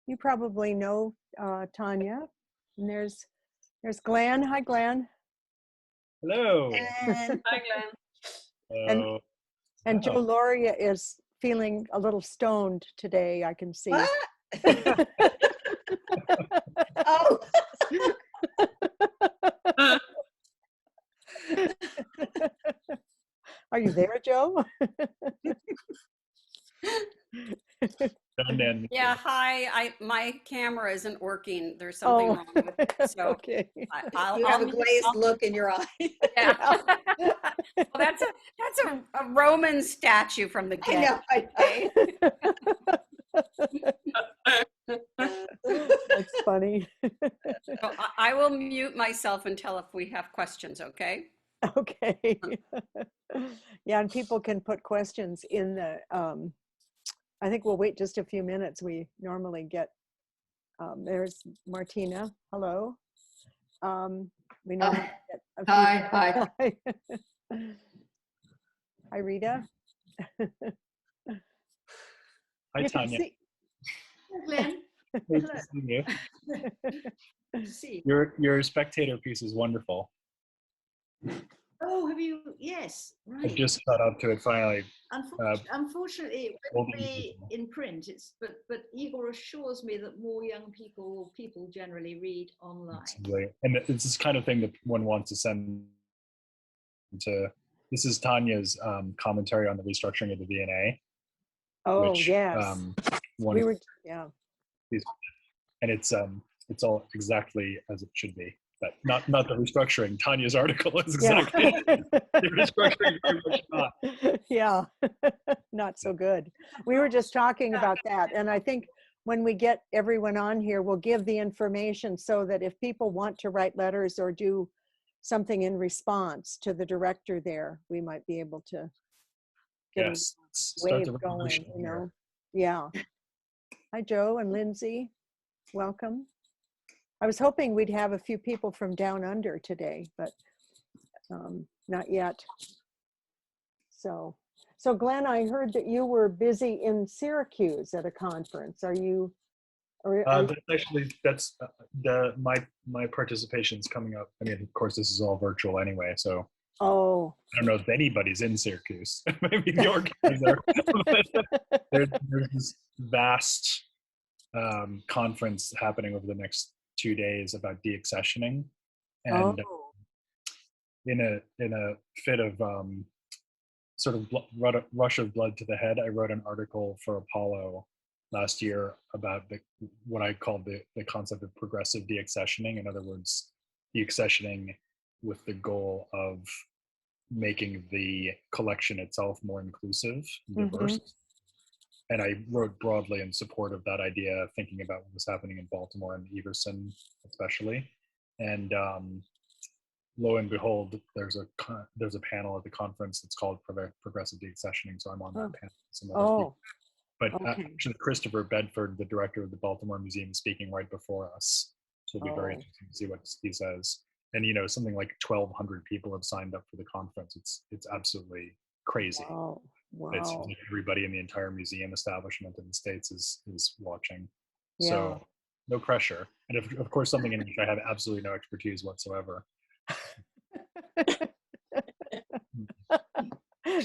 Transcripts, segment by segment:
You probably know Tanya. And there's Glenn. Hi, Glenn. Hello. And Hi, Glenn. Hello. and Joe Loria is feeling a little stoned today, I can see. What? Oh. Are you there, Joe? Yeah, hi. My camera isn't working. There's something wrong with it. So okay. You have a glazed look in your eye. Yeah. Well, that's a Roman statue from the I get. know. That's funny. So I will mute myself until if we have questions, okay? Okay. Yeah, and people can put questions in the, I think we'll wait just a few minutes. We normally get, there's Martina, hello. We normally get a few. Hi. Hi, Rita. Hi, Tanya. Glenn. Great to see you. Good to see you. Your spectator piece is wonderful. Oh, have you? Yes, I right. just got up to it finally. Unfortunately, it won't be in print. But Igor assures me that more young people generally read online. Absolutely. And it's this kind of thing that one wants to send to. This is Tanya's commentary on the restructuring of the VNA. Oh, which, yes. We were, yeah. And it's all exactly as it should be. But not the restructuring. Tanya's article is exactly the restructuring. Very much not. Yeah, not so good. We were just talking about that, and I think when we get everyone on here, we'll give the information so that if people want to write letters or do something in response to the director there, we might be able to get a wave going, you know. Yeah. Hi, Joe and Lindsay. Welcome. I was hoping we'd have a few people from down under today, but not yet. So Glenn, I heard that you were busy in Syracuse at a conference. Are you? That's my participation's coming up. I mean, of course, this is all virtual anyway, so. Oh. I don't know if anybody's in Syracuse. Maybe the organizer. There's this vast conference happening over the next 2 days about deaccessioning, and in a fit of sort of rush of blood to the head, I wrote an article for Apollo last year about what I called the concept of progressive deaccessioning. In other words, deaccessioning with the goal of making the collection itself more inclusive and diverse. And I wrote broadly in support of that idea, thinking about what was happening in Baltimore and Everson especially. And lo and behold, there's a panel at the conference that's called Progressive Deaccessioning. So I'm on that panel. Some other people. But actually, Christopher Bedford, the director of the Baltimore Museum, is speaking right before us. So it'll be very interesting to see what he says. And you know, something like 1,200 people have signed up for the conference. It's absolutely crazy. Wow. It seems like everybody in the entire museum establishment in the States is watching. Yeah. So no pressure. And of course, something in which I have absolutely no expertise whatsoever.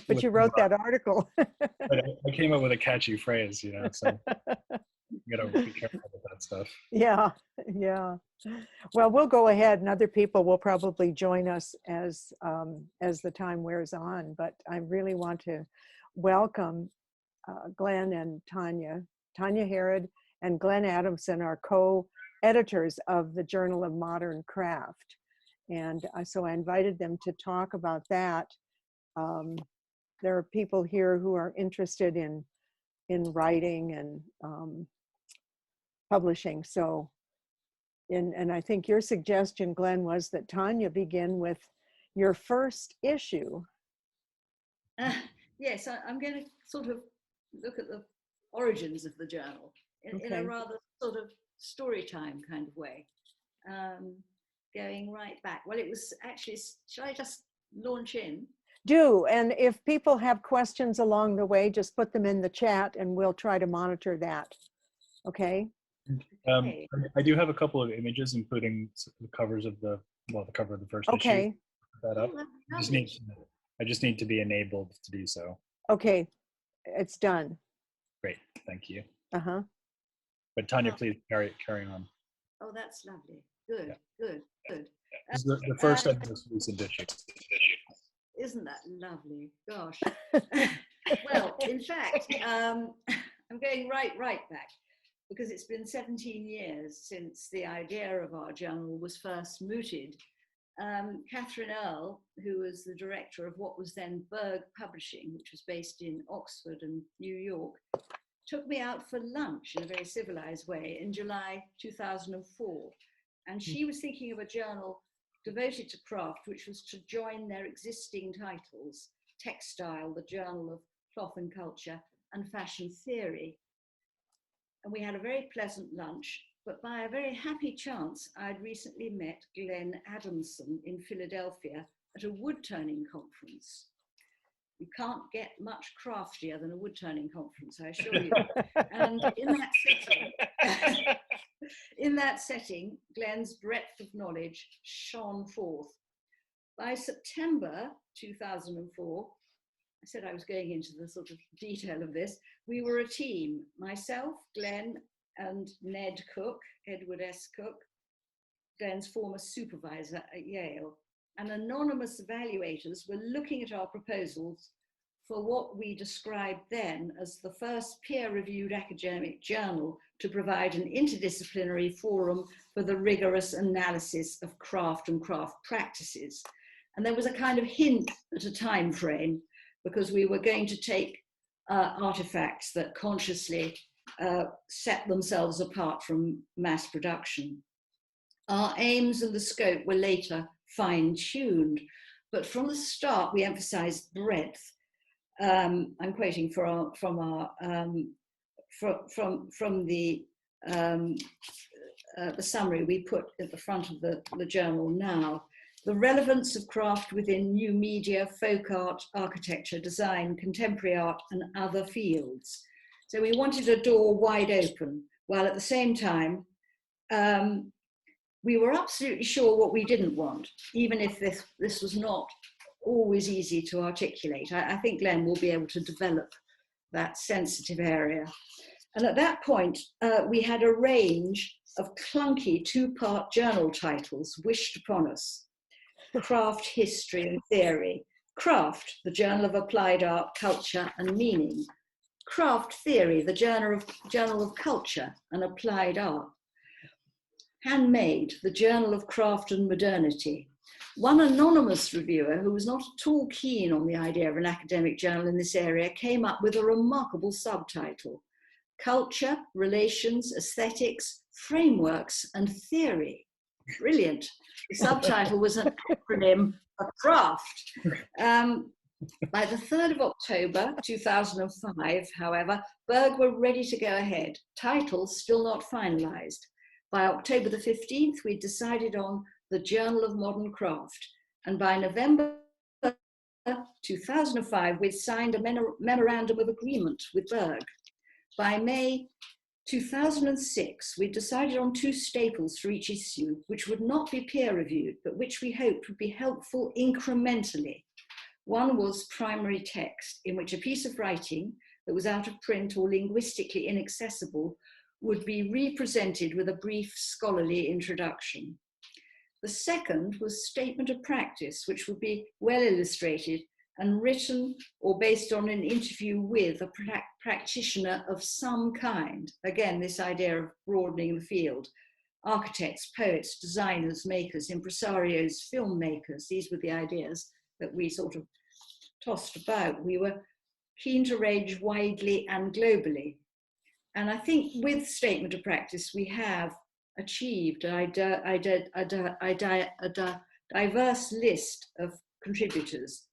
But you wrote that article. I came up with a catchy phrase, you know, so you gotta be careful with that stuff. Yeah. Well, we'll go ahead, and other people will probably join us as the time wears on. But I really want to welcome Glenn and Tanya Harrod and Glenn Adamson, are co-editors of the Journal of Modern Craft. And so I invited them to talk about that. There are people here who are interested in writing and publishing. So, and I think your suggestion, Glenn, was that Tanya begin with your first issue. Yes, I'm going to sort of look at the origins of the journal in a rather sort of story time kind of way, going right back. Well, it was actually, shall I just launch in? Do, and if people have questions along the way, just put them in the chat and we'll try to monitor that. Okay? Okay. I do have a couple of images, including the covers of the cover of the first issue. Okay, Put that up. Oh, I just lovely. need I just need to be enabled to do so. okay, it's done. Great, thank you. Uh-huh. But Tanya, Oh. please carry on. Oh, that's lovely. Good, Yeah. good, good. This is the first of the most recent issue. Isn't that lovely? Gosh. Well, in fact, I'm going right back, because it's been 17 years since the idea of our journal was first mooted. Catherine Earle, who was the director of what was then Berg Publishing, which was based in Oxford and New York, took me out for lunch in a very civilized way in July 2004. And she was thinking of a journal devoted to craft, which was to join their existing titles: Textile, the Journal of Cloth and Culture, and Fashion Theory. And we had a very pleasant lunch, but by a very happy chance, I'd recently met Glenn Adamson in Philadelphia at a wood turning conference. You can't get much craftier than a wood turning conference, I assure you. And in that setting, Glenn's breadth of knowledge shone forth. By September 2004, I said I was going into the sort of detail of this, we were a team: myself, Glenn, and Ned Cook, Edward S. Cook, Glenn's former supervisor at Yale. And anonymous evaluators were looking at our proposals for what we described then as the first peer-reviewed academic journal to provide an interdisciplinary forum for the rigorous analysis of craft and craft practices. And there was a kind of hint at a time frame, because we were going to take artifacts that consciously set themselves apart from mass production. Our aims and the scope were later fine-tuned, but from the start we emphasized breadth. I'm quoting from the summary we put at the front of the journal now: the relevance of craft within new media, folk art, architecture, design, contemporary art, and other fields. So we wanted a door wide open, while at the same time, we were absolutely sure what we didn't want, even if this was not always easy to articulate. I think Glenn will be able to develop that sensitive area. And at that point, we had a range of clunky two-part journal titles wished upon us: Craft, History and Theory; Craft, the Journal of Applied Art, Culture and Meaning; Craft Theory, the Journal of Culture and Applied Art; Handmade, the Journal of Craft and Modernity. One anonymous reviewer, who was not at all keen on the idea of an academic journal in this area, came up with a remarkable subtitle: Culture, Relations, Aesthetics, Frameworks and Theory. Brilliant. The subtitle was an acronym for craft. By the 3rd of October 2005, however, Berg were ready to go ahead. Titles still not finalized. By October the 15th, we decided on the Journal of Modern Craft. And by November 2005, we'd signed a memorandum of agreement with Berg. By May 2006, we decided on 2 staples for each issue, which would not be peer-reviewed, but which we hoped would be helpful incrementally. One was primary text, in which a piece of writing that was out of print or linguistically inaccessible would be represented with a brief scholarly introduction. The second was statement of practice, which would be well illustrated and written or based on an interview with a practitioner of some kind. Again, this idea of broadening the field: architects, poets, designers, makers, impresarios, filmmakers. These were the ideas that we sort of tossed about. We were keen to range widely and globally. And I think with statement of practice, we have achieved a diverse list of contributors,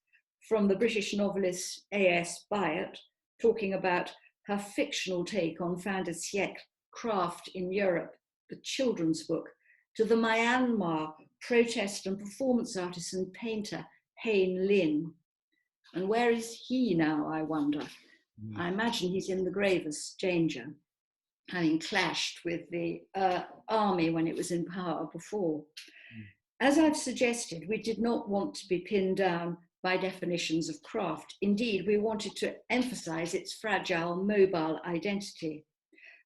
from the British novelist A.S. Byatt, talking about her fictional take on fin de siècle craft in Europe, the children's book, to the Myanmar protest and performance artist and painter Hein Lin. And where is he now, I wonder? I imagine he's in the gravest danger. having clashed with the army when it was in power before. As I've suggested, we did not want to be pinned down by definitions of craft. Indeed, we wanted to emphasize its fragile, mobile identity.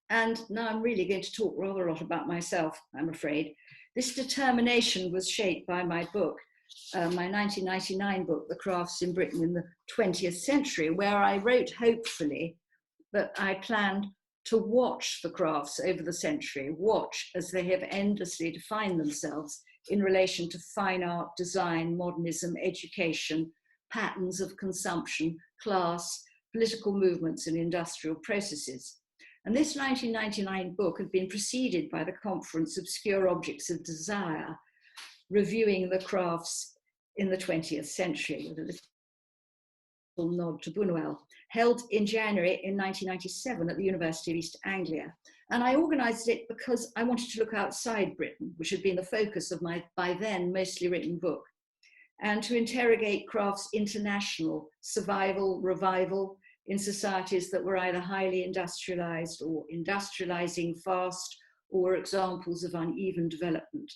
And now I'm really going to talk rather a lot about myself, I'm afraid. This determination was shaped by my book, my 1999 book, The Crafts in Britain in the 20th Century, where I wrote, hopefully, that I planned to watch the crafts over the century, watch as they have endlessly defined themselves in relation to fine art, design, modernism, education, patterns of consumption, class, political movements, and industrial processes. And this 1999 book had been preceded by the conference Obscure Objects of Desire, reviewing the crafts in the 20th century, with a little nod to Buñuel, held in January in 1997 at the University of East Anglia. And I organised it because I wanted to look outside Britain, which had been the focus of my, by then, mostly written book, and to interrogate crafts' international survival, revival in societies that were either highly industrialised or industrialising fast, or examples of uneven development,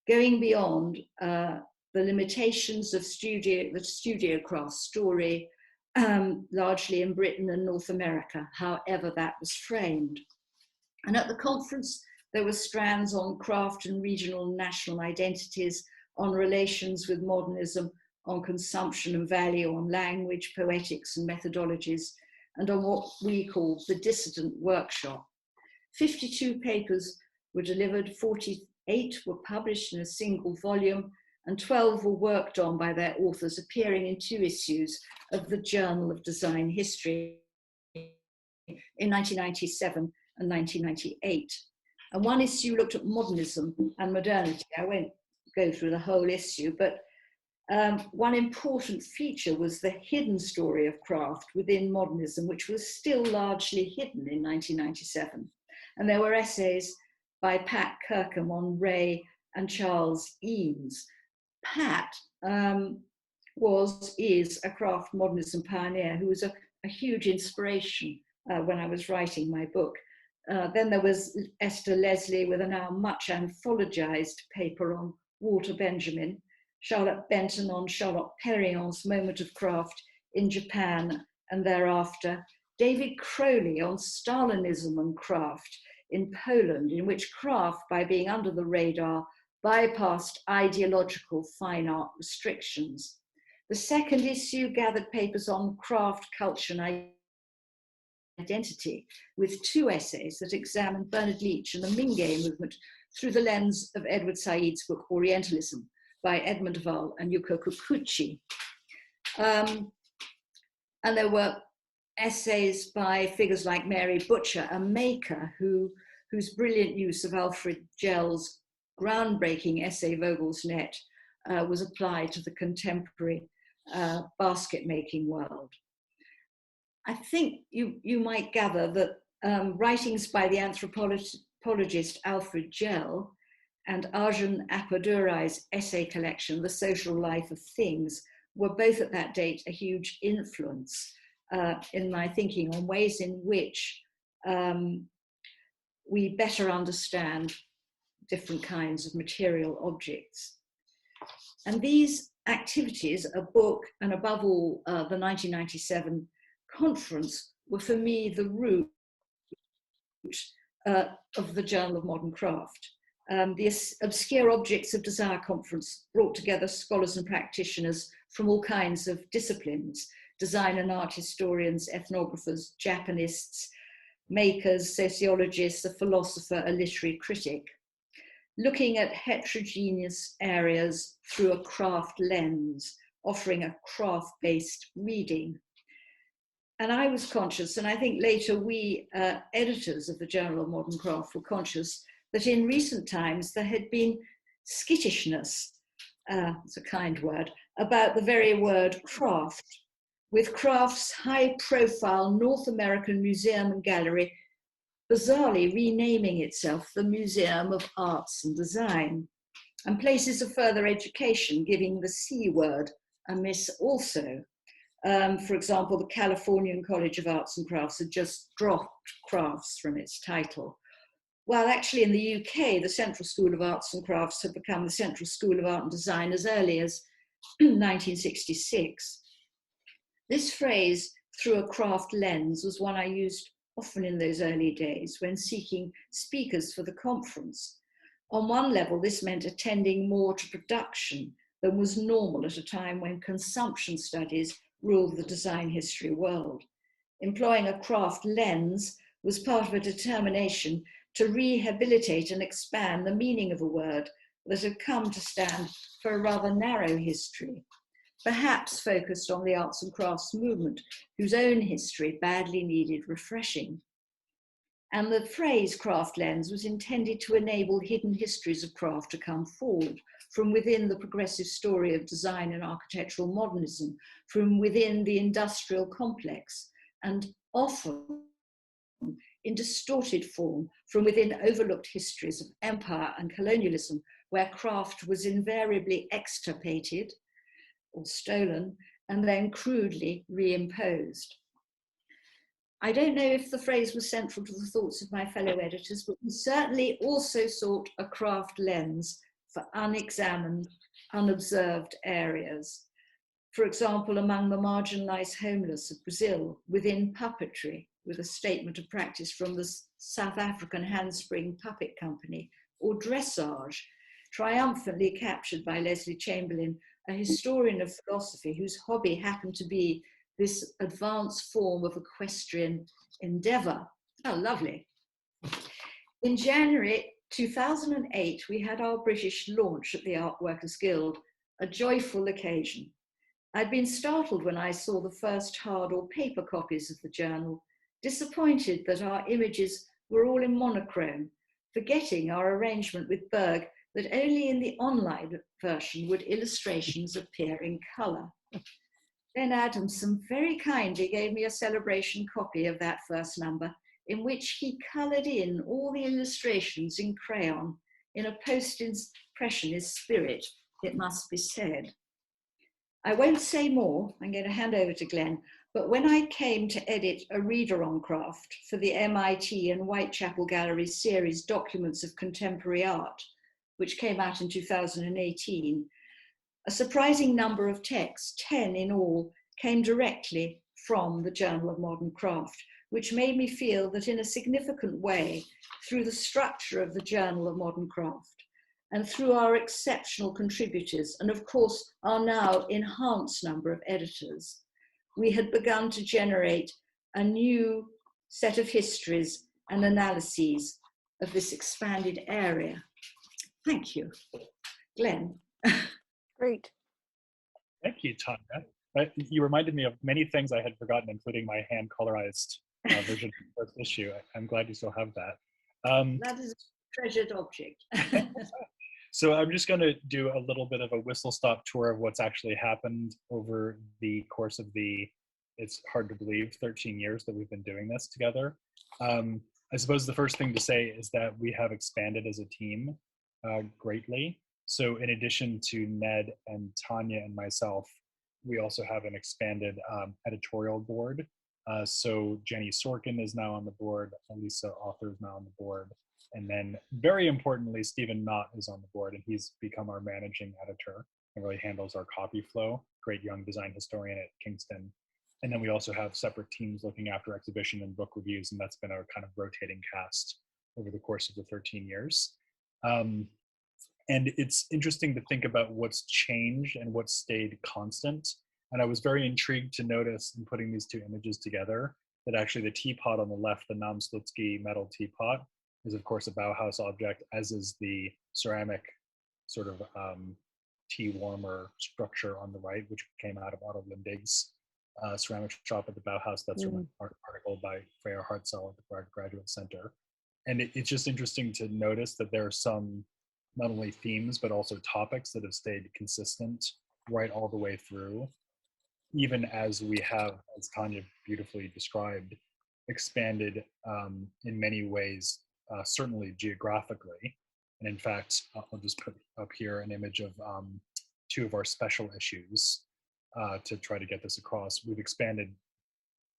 going beyond the limitations of the studio craft story, largely in Britain and North America, however that was framed. And at the conference, there were strands on craft and regional and national identities, on relations with modernism, on consumption and value, on language, poetics and methodologies, and on what we call the dissident workshop. 52 papers were delivered, 48 were published in a single volume, and 12 were worked on by their authors, appearing in 2 issues of the Journal of Design History in 1997 and 1998. And one issue looked at modernism and modernity. I won't go through the whole issue, but one important feature was the hidden story of craft within modernism, which was still largely hidden in 1997. And there were essays by Pat Kirkham on Ray and Charles Eames. Pat is a craft modernism pioneer who was a huge inspiration when I was writing my book. Then there was Esther Leslie with a now much anthologized paper on Walter Benjamin, Charlotte Benton on Charlotte Perrion's moment of craft in Japan and thereafter, David Crowley on Stalinism and craft in Poland, in which craft, by being under the radar, bypassed ideological fine art restrictions. The second issue gathered papers on craft, culture and identity, with 2 essays that examined Bernard Leach and the Mingay movement through the lens of Edward Said's book Orientalism by Edmund Val and Yuko Kikuchi. And there were essays by figures like Mary Butcher, a maker whose brilliant use of Alfred Gell's groundbreaking essay Vogel's Net was applied to the contemporary basket making world. I think you might gather that writings by the anthropologist Alfred Gell and Arjun Appadurai's essay collection, The Social Life of Things, were both at that date a huge influence in my thinking on ways in which we better understand different kinds of material objects. And these activities, a book, and above all, the 1997 conference, were for me the root of the Journal of Modern Craft. The Obscure Objects of Desire conference brought together scholars and practitioners from all kinds of disciplines, design and art historians, ethnographers, Japanists, makers, sociologists, a philosopher, a literary critic, looking at heterogeneous areas through a craft lens, offering a craft-based reading. And I was conscious, and I think later we editors of the Journal of Modern Craft were conscious, that in recent times there had been skittishness, it's a kind word, about the very word craft, with Craft's high-profile North American Museum and Gallery bizarrely renaming itself the Museum of Arts and Design, and places of further education giving the C word a miss also. For example, the Californian College of Arts and Crafts had just dropped crafts from its title. While actually in the UK, the Central School of Arts and Crafts had become the Central School of Art and Design as early as 1966. This phrase, through a craft lens, was one I used often in those early days when seeking speakers for the conference. On one level, this meant attending more to production than was normal at a time when consumption studies ruled the design history world. Employing a craft lens was part of a determination to rehabilitate and expand the meaning of a word that had come to stand for a rather narrow history, perhaps focused on the arts and crafts movement, whose own history badly needed refreshing. And the phrase craft lens was intended to enable hidden histories of craft to come forward from within the progressive story of design and architectural modernism, from within the industrial complex, and often in distorted form from within overlooked histories of empire and colonialism, where craft was invariably extirpated or stolen and then crudely reimposed. I don't know if the phrase was central to the thoughts of my fellow editors, but we certainly also sought a craft lens for unexamined, unobserved areas. For example, among the marginalized homeless of Brazil, within puppetry, with a statement of practice from the South African Handspring Puppet Company, or dressage, triumphantly captured by Leslie Chamberlain, a historian of philosophy whose hobby happened to be this advanced form of equestrian endeavor. Oh, lovely. In January 2008, we had our British launch at the Art Workers Guild, a joyful occasion. I'd been startled when I saw the first hard or paper copies of the journal, disappointed that our images were all in monochrome, forgetting our arrangement with Berg that only in the online version would illustrations appear in colour. Then Adamson very kindly gave me a celebration copy of that first number, in which he coloured in all the illustrations in crayon in a post-impressionist spirit, it must be said. I won't say more, I'm going to hand over to Glenn, but when I came to edit a reader on craft for the MIT and Whitechapel Gallery series Documents of Contemporary Art, which came out in 2018, a surprising number of texts, 10 in all, came directly from the Journal of Modern Craft, which made me feel that in a significant way, through the structure of the Journal of Modern Craft, and through our exceptional contributors, and of course our now enhanced number of editors, we had begun to generate a new set of histories and analyses of this expanded area. Thank you. Glenn. Great. Thank you, Tanya. You reminded me of many things I had forgotten, including my hand-colorized version of the first issue. I'm glad you still have that. That is a treasured object. So I'm just going to do a little bit of a whistle-stop tour of what's actually happened over the course of it's hard to believe, 13 years that we've been doing this together. I suppose the first thing to say is that we have expanded as a team greatly. So in addition to Ned and Tanya and myself, we also have an expanded editorial board. So Jenny Sorkin is now on the board, Elisa Author is now on the board, and then very importantly, Stephen Knott is on the board, and he's become our managing editor and really handles our copy flow, great young design historian at Kingston. And then we also have separate teams looking after exhibition and book reviews, and that's been a kind of rotating cast over the course of the 13 years. And it's interesting to think about what's changed and what's stayed constant. And I was very intrigued to notice in putting these two images together that actually the teapot on the left, the Namslutsky metal teapot, is of course a Bauhaus object, as is the ceramic sort of tea warmer structure on the right, which came out of Otto Lindig's ceramic shop at the Bauhaus. That's from an article by Freya Hartzell at the Prague Graduate Center. And it's just interesting to notice that there are some not only themes, but also topics that have stayed consistent right all the way through, even as we have, as Tanya beautifully described, expanded in many ways, certainly geographically. And in fact, I'll just put up here an image of two of our special issues. to try to get this across. We've expanded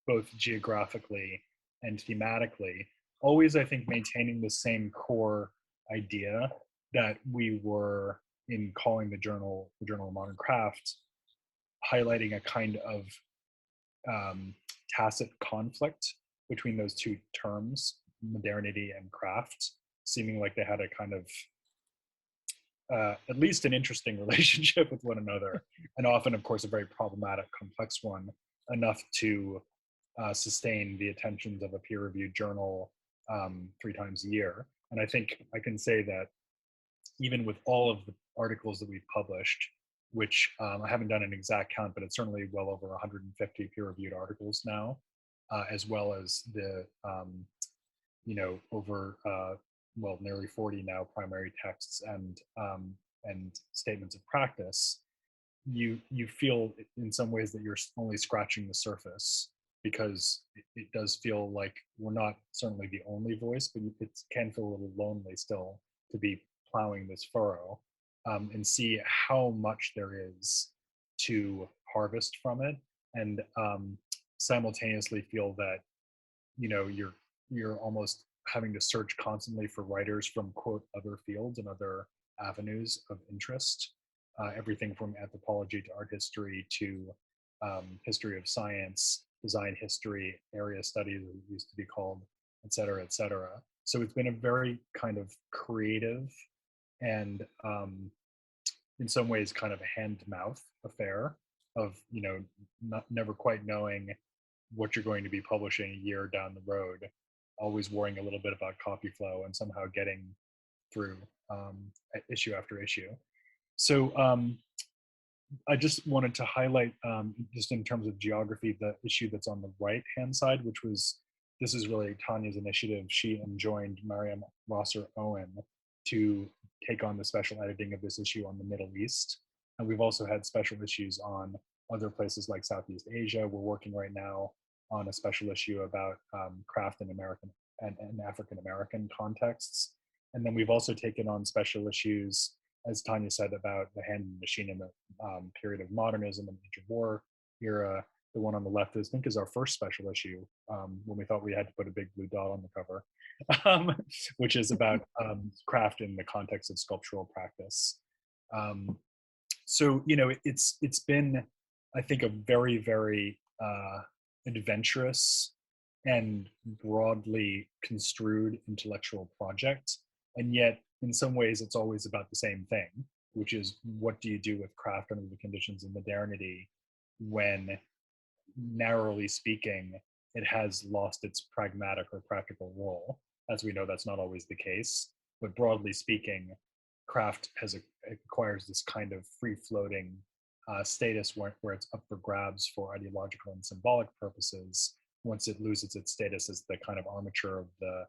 both geographically and thematically, always, I think, maintaining the same core idea that we were in calling the journal of Modern Craft, highlighting a kind of tacit conflict between those two terms, modernity and craft, seeming like they had a kind of at least an interesting relationship with one another, and often, of course, a very problematic, complex one, enough to sustain the attentions of a peer-reviewed journal 3 times a year. And I think I can say that even with all of the articles that we've published, which I haven't done an exact count, but it's certainly well over 150 peer-reviewed articles now, as well as the over nearly 40 now primary texts and statements of practice. You feel in some ways that you're only scratching the surface, because it does feel like we're not certainly the only voice, but it can feel a little lonely still to be plowing this furrow, and see how much there is to harvest from it, and simultaneously feel that you're almost having to search constantly for writers from, quote, other fields and other avenues of interest, everything from anthropology to art history to history of science, design history, area studies, as it used to be called, et cetera, et cetera. So it's been a very kind of creative and in some ways kind of a hand-to-mouth affair of, never quite knowing what you're going to be publishing a year down the road, always worrying a little bit about copy flow and somehow getting through issue after issue. So I just wanted to highlight, just in terms of geography, the issue that's on the right-hand side, this is really Tanya's initiative. She enjoined Mariam Rosser Owen to take on the special editing of this issue on the Middle East. And we've also had special issues on other places like Southeast Asia. We're working right now on a special issue about craft in American and African American contexts. And then we've also taken on special issues, as Tanya said, about the hand and machine in the period of modernism and interwar era. The one on the left, I think, is our first special issue, when we thought we had to put a big blue dot on the cover, which is about craft in the context of sculptural practice. So it's been, I think, a very, very adventurous and broadly construed intellectual project, and yet in some ways it's always about the same thing, which is, what do you do with craft under the conditions of modernity when, narrowly speaking, it has lost its pragmatic or practical role? As we know, that's not always the case, but broadly speaking, craft acquires this kind of free-floating status where it's up for grabs for ideological and symbolic purposes once it loses its status as the kind of armature of the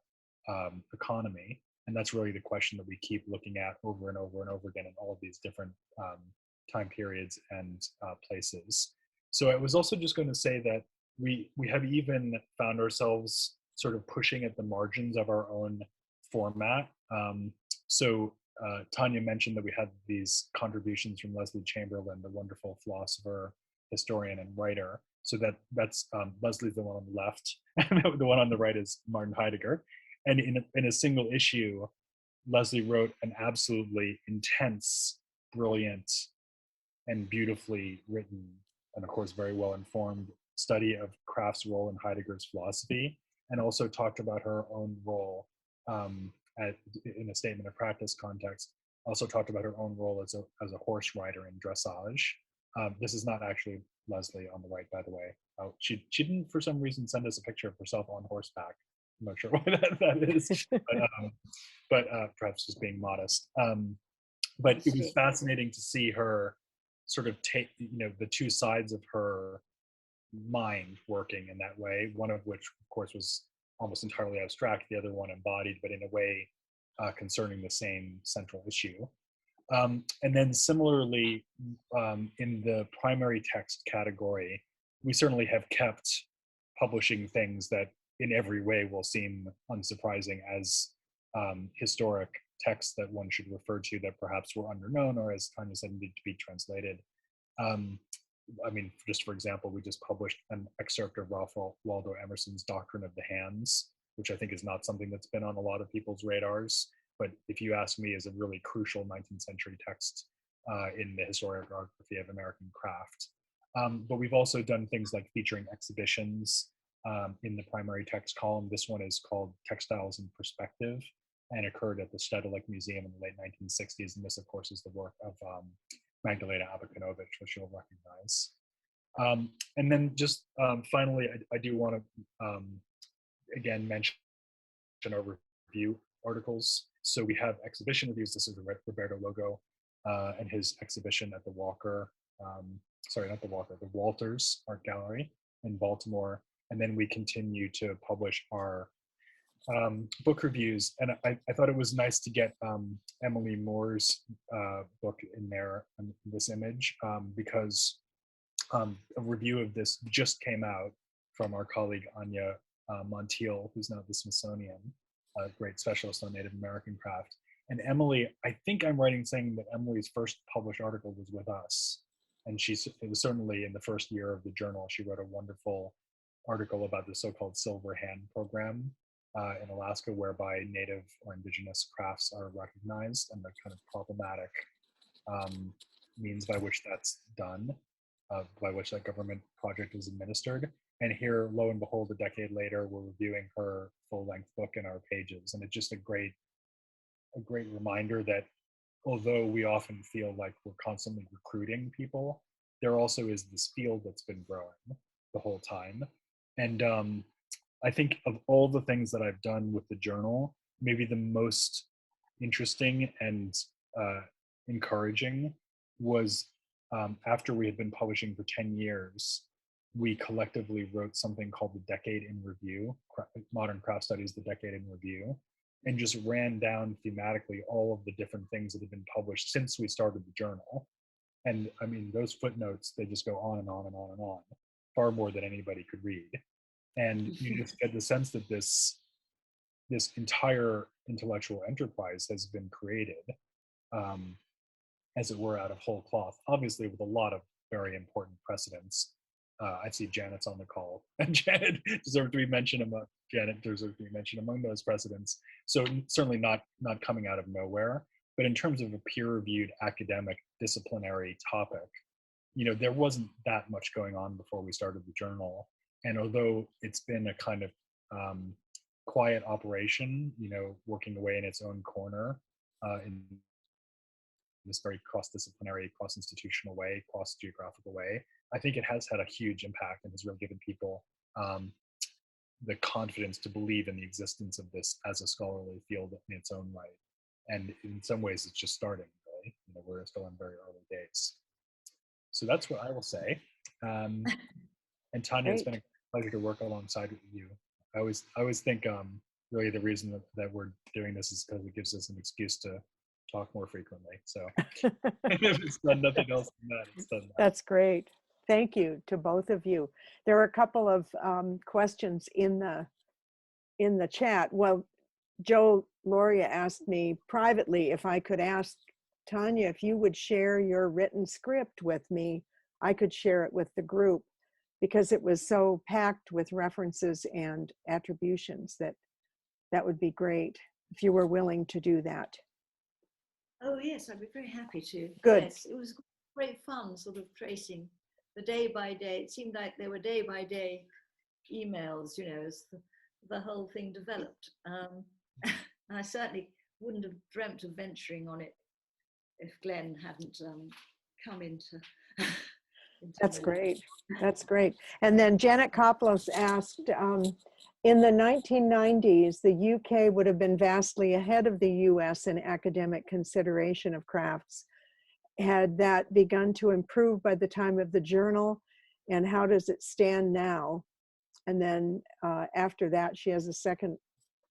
economy. And that's really the question that we keep looking at over and over and over again in all of these different time periods and places. So I was also just going to say that we have even found ourselves sort of pushing at the margins of our own format. So Tanya mentioned that we had these contributions from Leslie Chamberlain, the wonderful philosopher, historian, and writer. So that's Leslie's the one on the left, and the one on the right is Martin Heidegger. And in a single issue, Leslie wrote an absolutely intense, brilliant, and beautifully written, and of course very well informed study of craft's role in Heidegger's philosophy, and also talked about her own role in a statement of practice context. Also talked about her own role as a horse rider in dressage. This is not actually Leslie on the right, by the way. She didn't, for some reason, send us a picture of herself on horseback. I'm not sure why that is, but perhaps just being modest. But it was fascinating to see her sort of take, the two sides of her mind working in that way, one of which, of course, was almost entirely abstract, the other one embodied, but in a way concerning the same central issue. And then similarly, in the primary text category, we certainly have kept publishing things that in every way will seem unsurprising as historic texts that one should refer to that perhaps were underknown, or, as Tanya said, need to be translated. I mean, just for example, we just published an excerpt of Ralph Waldo Emerson's Doctrine of the Hands, which I think is not something that's been on a lot of people's radars. But if you ask me, is a really crucial 19th century text in the historiography of American craft. But we've also done things like featuring exhibitions in the primary text column. This one is called Textiles in Perspective and occurred at the Stedelijk Museum in the late 1960s. And this, of course, is the work of Magdalena Abakanowicz, which you'll recognize. And then just finally, I do want to, again, mention our review articles. So we have exhibition reviews. This is Roberto Logo and his exhibition at the the Walters Art Gallery in Baltimore. And then we continue to publish our book reviews. And I thought it was nice to get Emily Moore's book in there, in this image, because a review of this just came out from our colleague Anya Montiel, who's now at the Smithsonian, a great specialist on Native American craft. And Emily, I think I'm right in saying that Emily's first published article was with us. And it was certainly in the first year of the journal. She wrote a wonderful article about the so-called Silver Hand program in Alaska, whereby Native or Indigenous crafts are recognized and the kind of problematic means by which that's done, by which that government project is administered. And here, lo and behold, a decade later, we're reviewing her full-length book in our pages. And it's just a great reminder that although we often feel like we're constantly recruiting people, there also is this field that's been growing the whole time. And I think of all the things that I've done with the journal, maybe the most interesting and encouraging was after we had been publishing for 10 years, we collectively wrote something called the Decade in Review, Modern Craft Studies, the Decade in Review, and just ran down thematically all of the different things that have been published since we started the journal. And I mean, those footnotes, they just go on and on and on and on, far more than anybody could read. And you just get the sense that this entire intellectual enterprise has been created, as it were, out of whole cloth, obviously with a lot of very important precedents. I see Janet's on the call, and Janet deserves to be mentioned among those precedents. So certainly not coming out of nowhere, but in terms of a peer-reviewed academic disciplinary topic, there wasn't that much going on before we started the journal. And although it's been a kind of quiet operation, working away in its own corner in this very cross-disciplinary, cross-institutional way, cross-geographical way, I think it has had a huge impact and has really given people the confidence to believe in the existence of this as a scholarly field in its own right. And in some ways, it's just starting, really. We're still in very early days. So that's what I will say. And Tanya, it's been a pleasure to work alongside with you. I always think really the reason that we're doing this is because it gives us an excuse to talk more frequently. So if it's done nothing else than that, it's done that. That's great. Thank you to both of you. There are a couple of questions in the chat. Well, Joe Loria asked me privately if I could ask Tanya if you would share your written script with me. I could share it with the group because it was so packed with references and attributions that would be great if you were willing to do that. Oh yes, I'd be very happy to. Good. Yes, it was great fun sort of tracing the day by day. It seemed like there were day by day emails, as the whole thing developed. I certainly wouldn't have dreamt of venturing on it if Glenn hadn't come into That's great. That's great. And then Janet Koplos asked, in the 1990s, the UK would have been vastly ahead of the US in academic consideration of crafts. Had that begun to improve by the time of the journal? And how does it stand now? And then after that, she has a second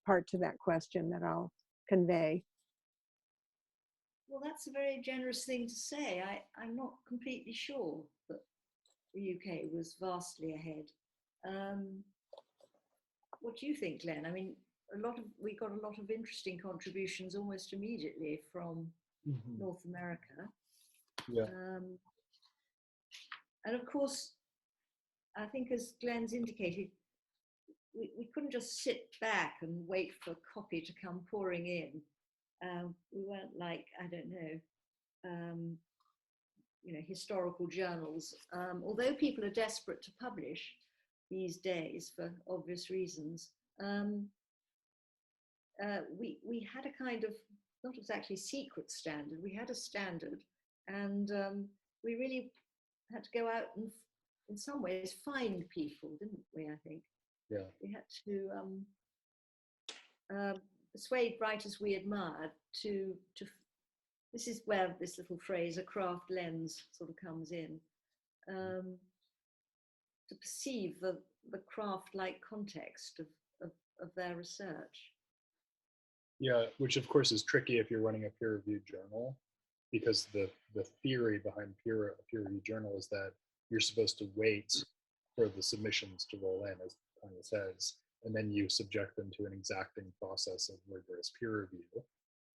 part to that question that I'll convey. Well, that's a very generous thing to say. I'm not completely sure that the UK was vastly ahead. What do you think, Glenn? I mean, we got a lot of interesting contributions almost immediately from North America. Yeah. And of course, I think as Glenn's indicated, we couldn't just sit back and wait for copy to come pouring in. We weren't like, I don't know, historical journals. Although people are desperate to publish these days for obvious reasons, we had a kind of, not exactly secret standard, we had a standard, and we really had to go out and in some ways find people, didn't we, I think? Yeah. We had to persuade writers we admired to this is where this little phrase, a craft lens, sort of comes in, to perceive the craft-like context of their research. Yeah, which of course is tricky if you're running a peer-reviewed journal, because the theory behind peer-reviewed journal is that you're supposed to wait for the submissions to roll in, as Tanya says, and then you subject them to an exacting process of rigorous peer review.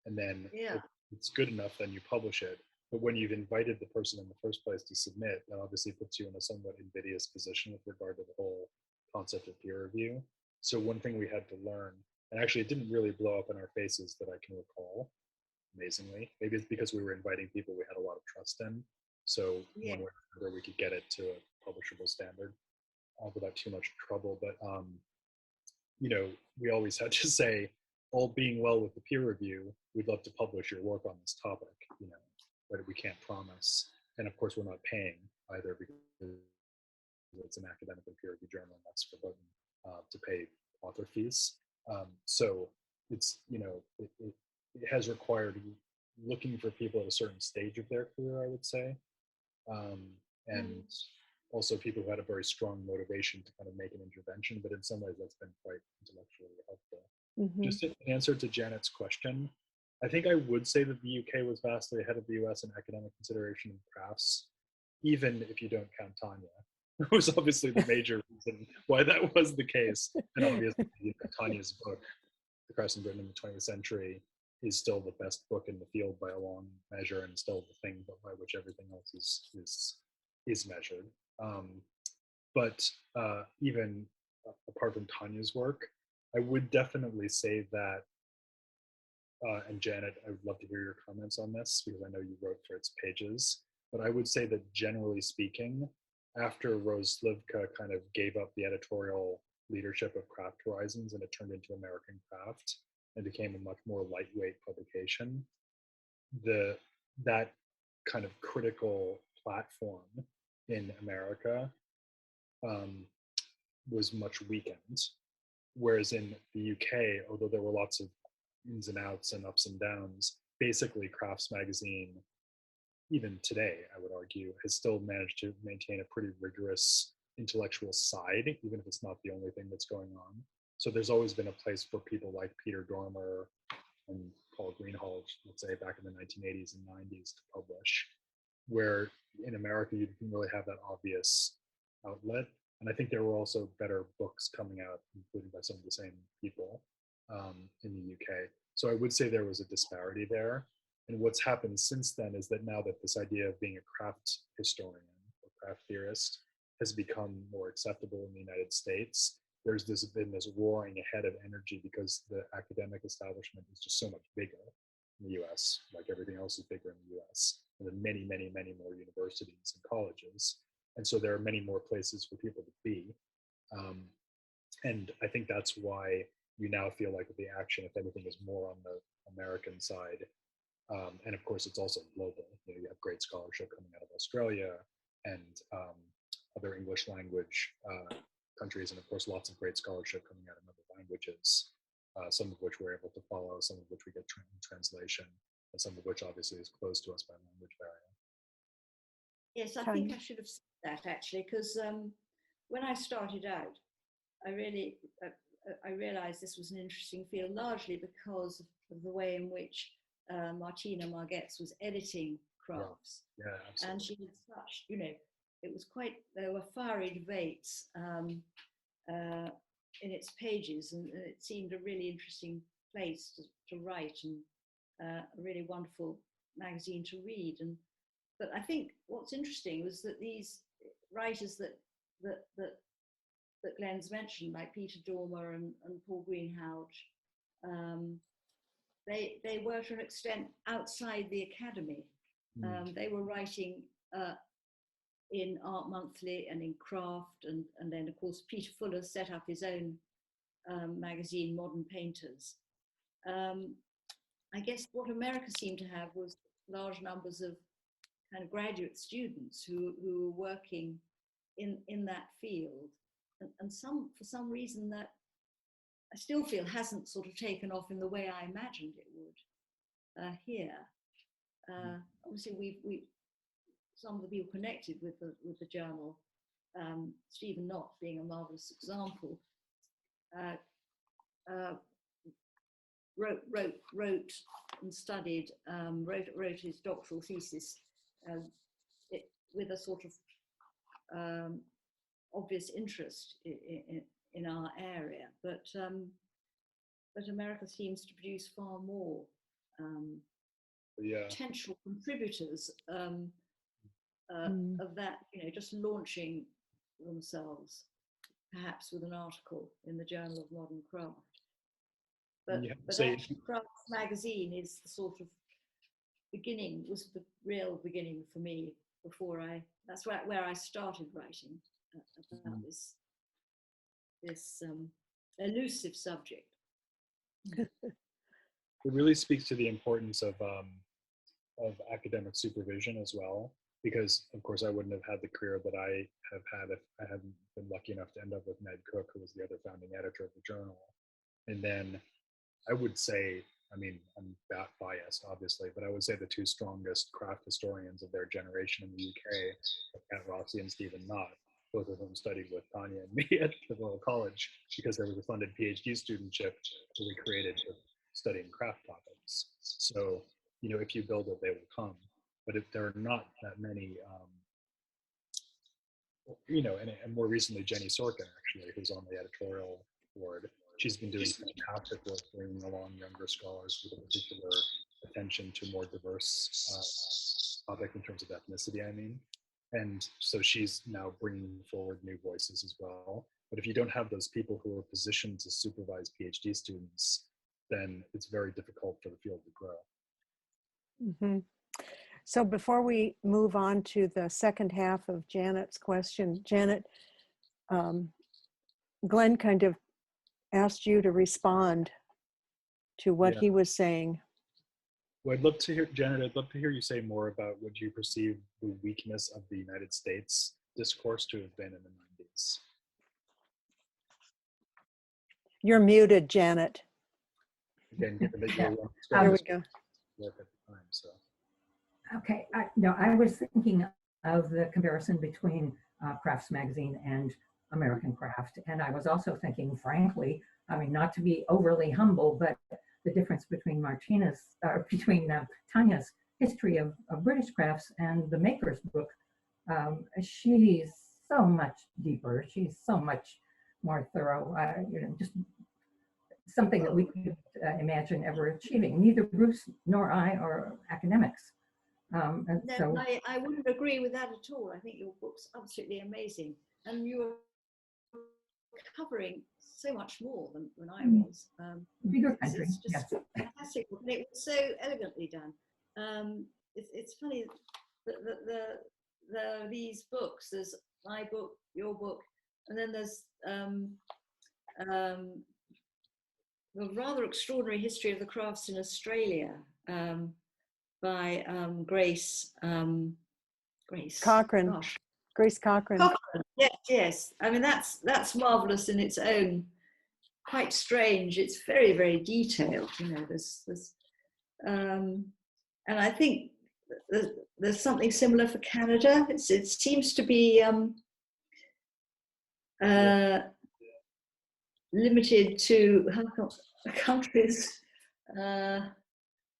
And then if it's good enough, then you publish it. But when you've invited the person in the first place to submit, that obviously puts you in a somewhat invidious position with regard to the whole concept of peer review. So one thing we had to learn, and actually it didn't really blow up in our faces that I can recall, amazingly. Maybe it's because we were inviting people we had a lot of trust in. So one way or another, we could get it to a publishable standard without too much trouble. But, we always had to say, all being well with the peer review, we'd love to publish your work on this topic, but we can't promise. And of course, we're not paying either, because it's an academically peer reviewed journal, and that's forbidden to pay author fees. So it's, it has required looking for people at a certain stage of their career, I would say. And also people who had a very strong motivation to kind of make an intervention, but in some ways that's been quite intellectually helpful. Just in answer to Janet's question, I think I would say that the UK was vastly ahead of the US in academic consideration of crafts, even if you don't count Tanya. It was obviously the major reason why that was the case. And obviously, Tanya's book, The Crafts in Britain in the 20th Century, is still the best book in the field by a long measure, and still the thing by which everything else is measured. But even apart from Tanya's work, I would definitely say that, and Janet, I would love to hear your comments on this, because I know you wrote for its pages, but I would say that generally speaking, after Rose Slivka kind of gave up the editorial leadership of Craft Horizons and it turned into American Craft and became a much more lightweight publication, that kind of critical platform in America was much weakened. Whereas in the UK, although there were lots of ins and outs and ups and downs, basically Crafts magazine, even today, I would argue, has still managed to maintain a pretty rigorous intellectual side, even if it's not the only thing that's going on. So there's always been a place for people like Peter Dormer and Paul Greenhalgh, let's say back in the 1980s and 90s, to publish, where in America you didn't really have that obvious outlet. And I think there were also better books coming out, including by some of the same people in the UK. So I would say there was a disparity there. And what's happened since then is that now that this idea of being a craft historian or craft theorist has become more acceptable in the United States, there's been this roaring ahead of energy, because the academic establishment is just so much bigger in the US, like everything else is bigger in the US, and there are many, many, many more universities and colleges. And so there are many more places for people to be. And I think that's why you now feel like the action, if anything, is more on the American side. And of course, it's also global. You have great scholarship coming out of Australia and other English language countries, and of course, lots of great scholarship coming out in other languages, some of which we're able to follow, some of which we get in translation, and some of which obviously is closed to us by language barrier. Yes, I think I should have said that actually, because when I started out, I realized this was an interesting field, largely because of the way in which Martina Margetts was editing Crafts. Yeah, absolutely. And she had such, it was there were fiery debates in its pages, and it seemed a really interesting place to write, and a really wonderful magazine to read. But I think what's interesting was that these writers that Glenn's mentioned, like Peter Dormer and Paul Greenhalgh, they were to an extent outside the academy. They were writing in Art Monthly and in Craft, and then of course Peter Fuller set up his own magazine, Modern Painters. I guess what America seemed to have was large numbers of kind of graduate students who were working in that field, and for some reason that I still feel hasn't sort of taken off in the way I imagined it would here. Obviously, we some of the people connected with the journal, Stephen Knott being a marvelous example, wrote and studied, wrote his doctoral thesis with a sort of obvious interest in our area, but America seems to produce far more potential contributors of that, just launching themselves, perhaps with an article in the Journal of Modern Craft. But actually, Crafts magazine is the sort of beginning, was the real beginning for me before that's where I started writing about this elusive subject. It really speaks to the importance of academic supervision as well, because of course I wouldn't have had the career that I have had if I hadn't been lucky enough to end up with Ned Cook, who was the other founding editor of the journal. And then I would say, I mean, I'm biased obviously, but I would say the two strongest craft historians of their generation in the UK are Kat Rossi and Stephen Knott, both of whom studied with Tanya and me at the Royal College, because there was a funded PhD studentship that we created for studying craft topics. So, if you build it, they will come. But if there are not that many, and more recently, Jenny Sorkin, actually, who's on the editorial board, she's been doing fantastic work bringing along younger scholars with a particular attention to more diverse topic in terms of ethnicity, I mean. And so she's now bringing forward new voices as well. But if you don't have those people who are positioned to supervise PhD students, then it's very difficult for the field to grow. Mm-hmm. So before we move on to the second half of Janet's question, Janet, Glenn kind of asked you to respond to what he was saying. Well, I'd love to hear, Janet, I'd love to hear you say more about what you perceive the weakness of the United States discourse to have been in the 90s. You're muted, Janet. Again, given that you were there we go. Work at the time, so. Okay, I was thinking of the comparison between Crafts Magazine and American Craft, and I was also thinking, frankly, I mean, not to be overly humble, but the difference between Tanya's history of British crafts and the Maker's book. She's so much deeper. She's so much more thorough. Just something that we could imagine ever achieving. Neither Bruce nor I are academics. And no, so I wouldn't agree with that at all. I think your book's absolutely amazing, and you're covering so much more than I was. Bigger country, it's just yes. fantastic, and it was so elegantly done. It's funny that these books. There's my book, your book, and then there's the rather extraordinary history of the crafts in Australia. By Grace Cochran. Gosh. Grace Cochran. Yes. I mean, that's marvelous in its own. Quite strange. It's very, very detailed. There's and I think there's something similar for Canada. It seems to be limited to countries.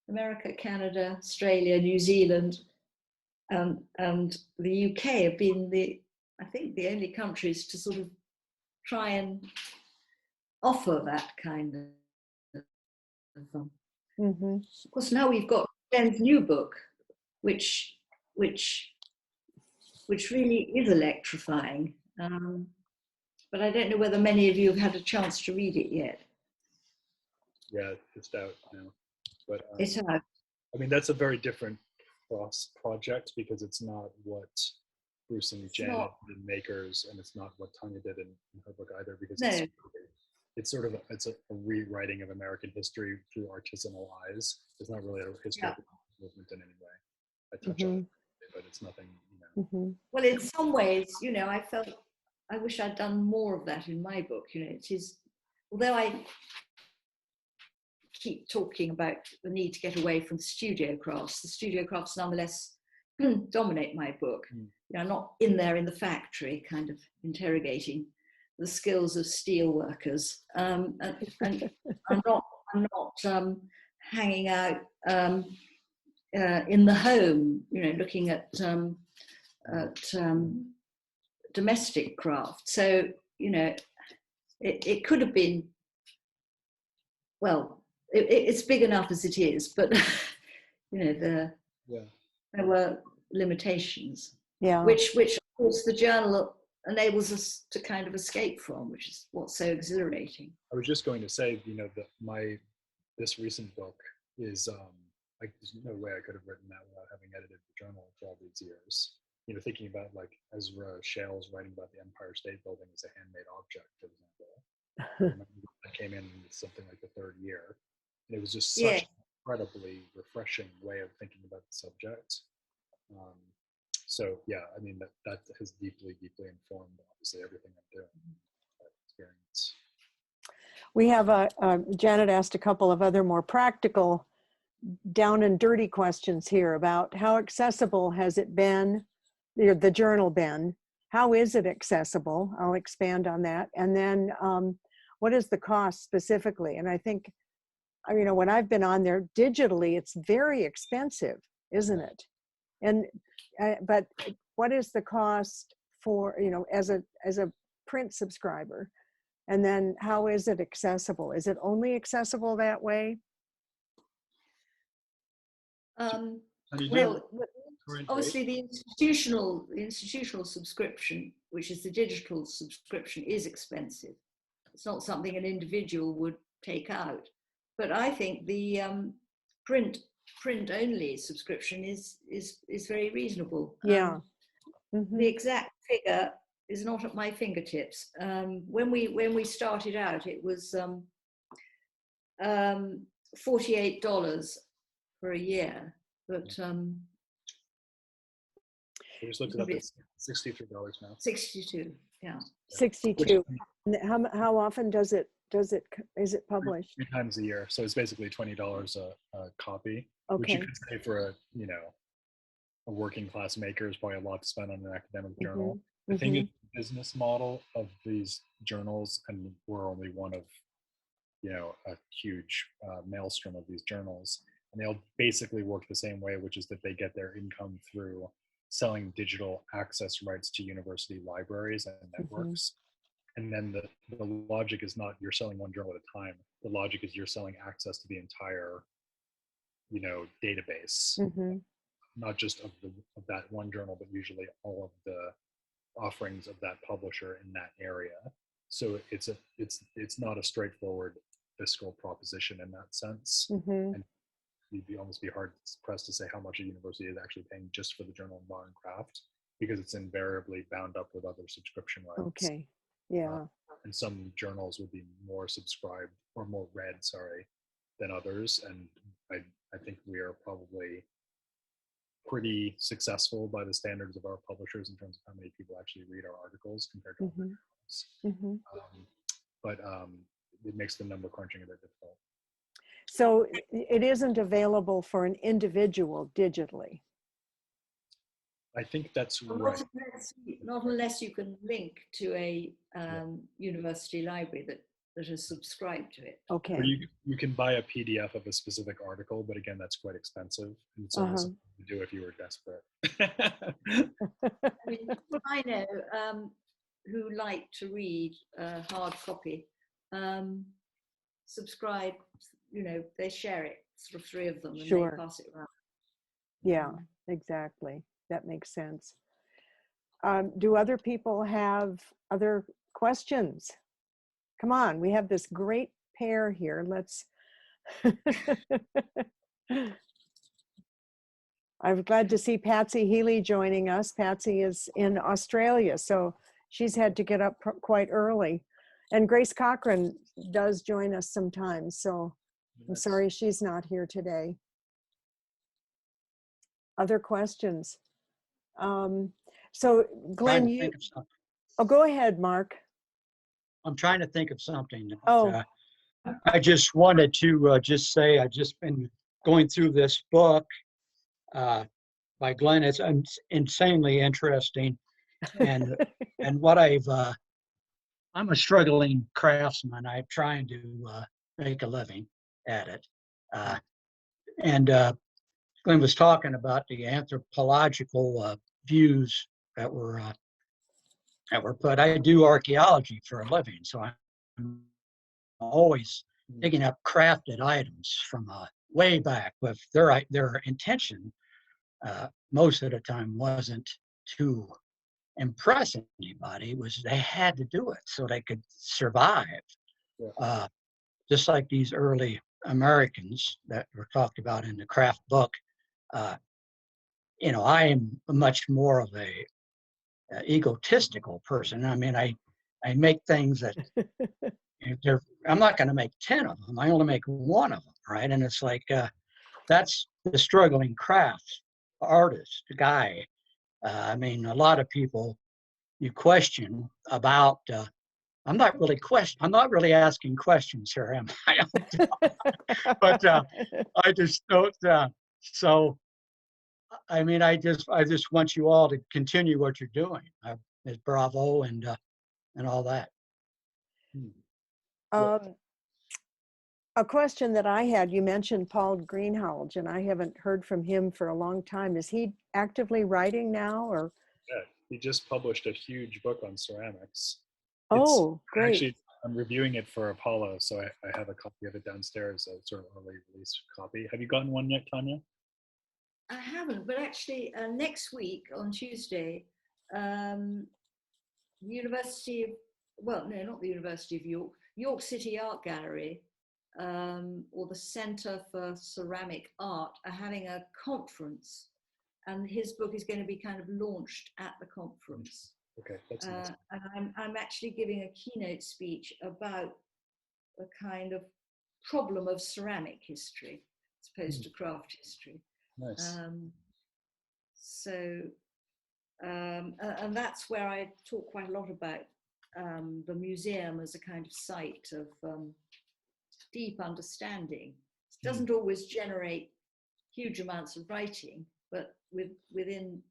America, Canada, Australia, New Zealand, and the UK have been I think the only countries to sort of try and offer that kind of. Of course, now we've got Glenn's new book, which which really is electrifying. But I don't know whether many of you have had a chance to read it yet. Yeah, it's out now. But It's out. I mean, that's a very different project because it's not what Bruce and Janet did in Makers, and it's not what Tanya did in her book either, because it's sort of a rewriting of American history through artisanal eyes. It's not really a history of the movement in any way. I touch on it, but it's nothing, you know. Well, in some ways, you know, I wish I'd done more of that in my book. You know, it is, although I keep talking about the need to get away from studio crafts, the studio crafts nonetheless dominate my book. You know, I'm not in there in the factory kind of interrogating the skills of steel workers. And I'm not hanging out in the home, you know, looking at domestic craft. So, you know, it could have been, well, it's big enough as it is, but, you know, there were limitations, which of course the journal enables us to kind of escape from, which is what's so exhilarating. I was just going to say, you know, that this recent book is, like, there's no way I could have written that without having edited the journal for all these years. You know, thinking about like Ezra Shales writing about the Empire State Building as a handmade object, for example. I came in with something like the third year. And it was just such an incredibly refreshing way of thinking about the subject. So yeah, I mean, that has deeply, deeply informed obviously everything I'm doing, that experience. We have Janet asked a couple of other more practical, down and dirty questions here about how accessible has it been, the journal been? How is it accessible? I'll expand on that. And then what is the cost specifically? And I think, you know, when I've been on there digitally, it's very expensive, isn't it? And but what is the cost for, you know, as a print subscriber? And then how is it accessible? Is it only accessible that way? Well, obviously the institutional subscription, which is the digital subscription, is expensive. It's not something an individual would take out. But I think the print only subscription is very reasonable. Yeah. The exact figure is not at my fingertips. When we started out, it was $48 for a year, but we just looked it up. It's $63 now. 62, yeah. 62. How often is it published? 3 times a year, so it's basically $20 a copy, which you could say for a working class maker is probably a lot to spend on an academic journal. The thing is, the business model of these journals, and we're only one of, you know, a huge maelstrom of these journals, and they'll basically work the same way, which is that they get their income through selling digital access rights to university libraries and networks. And then the logic is not you're selling one journal at a time. The logic is you're selling access to the entire, you know, database, not just of that one journal, but usually all of the offerings of that publisher in that area. So it's not a straightforward fiscal proposition in that sense. And you'd almost be hard pressed to say how much a university is actually paying just for the journal of modern craft, because it's invariably bound up with other subscription rights. Okay. Yeah. And some journals would be more subscribed or more read, than others. And I think we are probably pretty successful by the standards of our publishers in terms of how many people actually read our articles compared to other journals. But it makes the number crunching a bit difficult. So it isn't available for an individual digitally. I think that's right. Not unless you can link to a university library that has subscribed to it. Okay. Or you can buy a PDF of a specific article, but again, that's quite expensive. And it's only something to do if you were desperate. I mean, I know who like to read hard copy, subscribe, you know, they share it, sort of 3 of them, and they pass it around. Yeah, exactly. That makes sense. Do other people have other questions? Come on, we have this great pair here. Let's. I'm glad to see Patsy Healy joining us. Patsy is in Australia, so she's had to get up quite early. And Grace Cochran does join us sometimes, so I'm sorry she's not here today. Other questions? So Glenn, you, oh, go ahead, Mark. I'm trying to think of something. Oh. I just wanted to just say I've just been going through this book by Glenn. It's insanely interesting, and what I'm a struggling craftsman. I'm trying to make a living at it, and Glenn was talking about the anthropological views that were put. I do archaeology for a living, so I'm always digging up crafted items from way back with their intention most of the time wasn't to impress anybody. It was they had to do it so they could survive. Yeah. Just like these early Americans that were talked about in the craft book. I am much more of a egotistical person. I mean, I make things that I'm not going to make 10 of them. I only make one of them, right? And it's like that's the struggling craft artist guy. I mean, a lot of people you question about. I'm not really asking questions here, am I? But I just don't. So, I mean, I just want you all to continue what you're doing. Bravo and all that. A question that I had, you mentioned Paul Greenhalgh, and I haven't heard from him for a long time. Is he actively writing now, or? Yeah, he just published a huge book on ceramics. Oh, great. Actually, I'm reviewing it for Apollo, so I have a copy of it downstairs, a sort of early release copy. Have you gotten one yet, Tanya? I haven't, but actually next week on Tuesday, University of, well, no, not the University of York, York City Art Gallery, or the Center for Ceramic Art are having a conference, and his book is going to be kind of launched at the conference. Okay, that's nice. And I'm actually giving a keynote speech about a kind of problem of ceramic history as opposed to craft history. Nice. And that's where I talk quite a lot about the museum as a kind of site of deep understanding. It doesn't always generate huge amounts of writing, but within,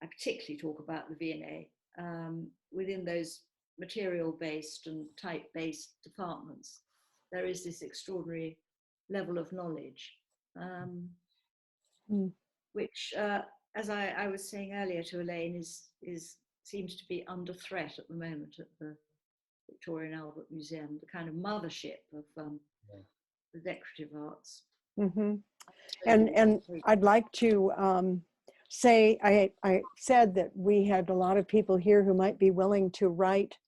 I particularly talk about the V&A, within those material-based and type-based departments, there is this extraordinary level of knowledge, which, as I was saying earlier to Elaine, seems to be under threat at the moment at the Victoria and Albert Museum, the kind of mothership of the decorative arts. Mm-hmm. And I'd like to say, I said that we had a lot of people here who might be willing to write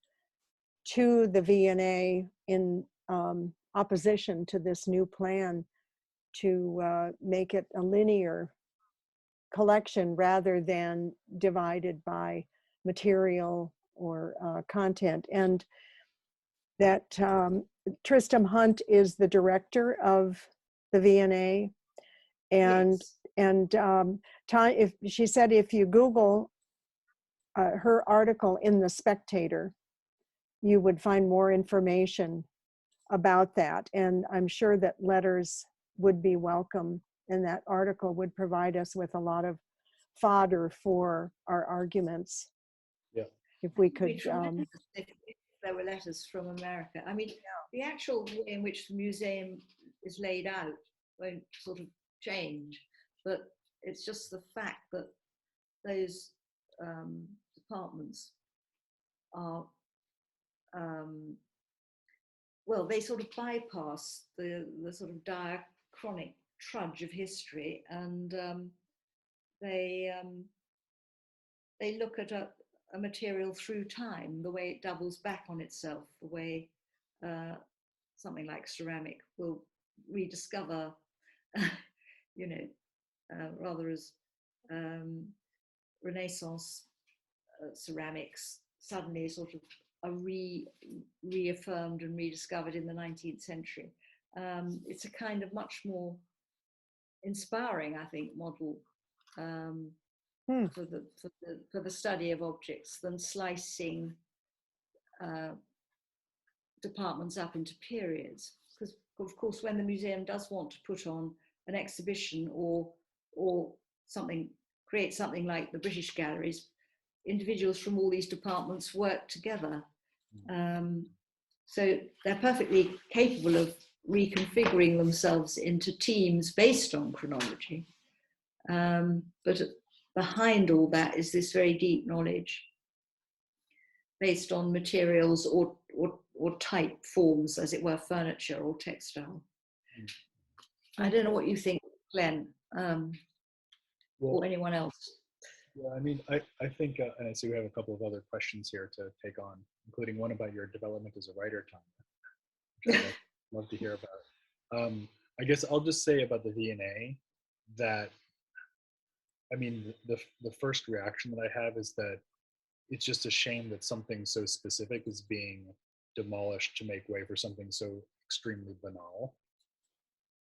to the V&A in opposition to this new plan to make it a linear collection rather than divided by material or content. And that Tristram Hunt is the director of the V&A, and Yes. and if she said if you Google her article in the Spectator, you would find more information about that. And I'm sure that letters would be welcome, and that article would provide us with a lot of fodder for our arguments. Yeah. If we could. If there were letters from America. I mean, the actual way in which the museum is laid out won't sort of change, but it's just the fact that those departments are, well, they sort of bypass the sort of diachronic trudge of history, and they look at a material through time, the way it doubles back on itself, the way something like ceramic will rediscover, you know, rather as Renaissance ceramics suddenly sort of are reaffirmed and rediscovered in the 19th century. It's a kind of much more inspiring, I think, model for the study of objects than slicing departments up into periods. Because of course, when the museum does want to put on an exhibition or something, create something like the British Galleries, individuals from all these departments work together. So they're perfectly capable of reconfiguring themselves into teams based on chronology. But behind all that is this very deep knowledge based on materials or type forms, as it were, furniture or textile. I don't know what you think, Glenn, or anyone else. Yeah, I mean, I think, and I see we have a couple of other questions here to take on, including one about your development as a writer, Tanya, which I'd love to hear about. I guess I'll just say about the V&A that, I mean, the first reaction that I have is that it's just a shame that something so specific is being demolished to make way for something so extremely banal.